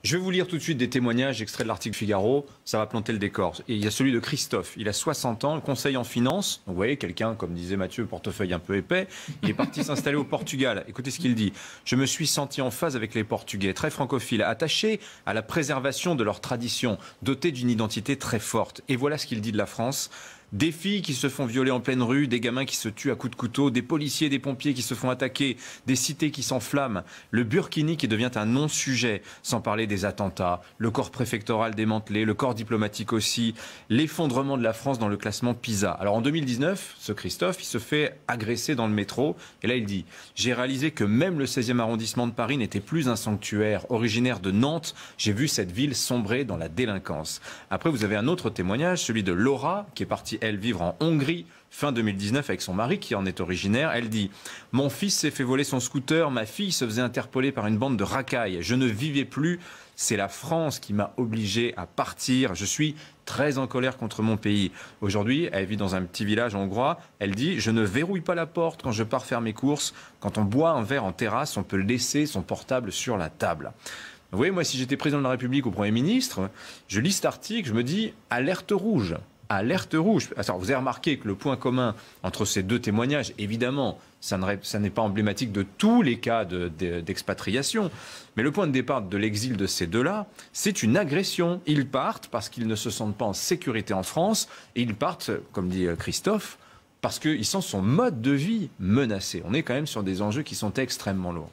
Je vais vous lire tout de suite des témoignages extraits de l'article Figaro, ça va planter le décor. Et il y a celui de Christophe, il a 60 ans, conseil en finance. Donc vous voyez, quelqu'un, comme disait Mathieu, portefeuille un peu épais. Il est parti s'installer au Portugal. Écoutez ce qu'il dit. Je me suis senti en phase avec les Portugais, très francophiles, attachés à la préservation de leurs traditions, dotés d'une identité très forte. Et voilà ce qu'il dit de la France. Des filles qui se font violer en pleine rue, des gamins qui se tuent à coups de couteau, des policiers, des pompiers qui se font attaquer, des cités qui s'enflamment, le burkini qui devient un non-sujet, sans parler des attentats, le corps préfectoral démantelé, le corps diplomatique aussi, l'effondrement de la France dans le classement PISA. Alors en 2019, ce Christophe, il se fait agresser dans le métro, et là il dit « J'ai réalisé que même le 16e arrondissement de Paris n'était plus un sanctuaire. Originaire de Nantes, j'ai vu cette ville sombrer dans la délinquance. » Après, vous avez un autre témoignage, celui de Laura, qui est partie elle vivre en Hongrie fin 2019 avec son mari qui en est originaire. Elle dit « Mon fils s'est fait voler son scooter, ma fille se faisait interpeller par une bande de racailles. Je ne vivais plus, c'est la France qui m'a obligé à partir. Je suis très en colère contre mon pays. » Aujourd'hui, elle vit dans un petit village hongrois. Elle dit « Je ne verrouille pas la porte quand je pars faire mes courses. Quand on boit un verre en terrasse, on peut laisser son portable sur la table. » Vous voyez, moi, si j'étais président de la République ou Premier ministre, je lis cet article, je me dis « Alerte rouge ». Alerte rouge. Alors, vous avez remarqué que le point commun entre ces deux témoignages, évidemment, ça n'est pas emblématique de tous les cas d'expatriation, mais le point de départ de l'exil de ces deux-là, c'est une agression. Ils partent parce qu'ils ne se sentent pas en sécurité en France, et ils partent, comme dit Christophe, parce qu'ils sentent son mode de vie menacé. On est quand même sur des enjeux qui sont extrêmement lourds.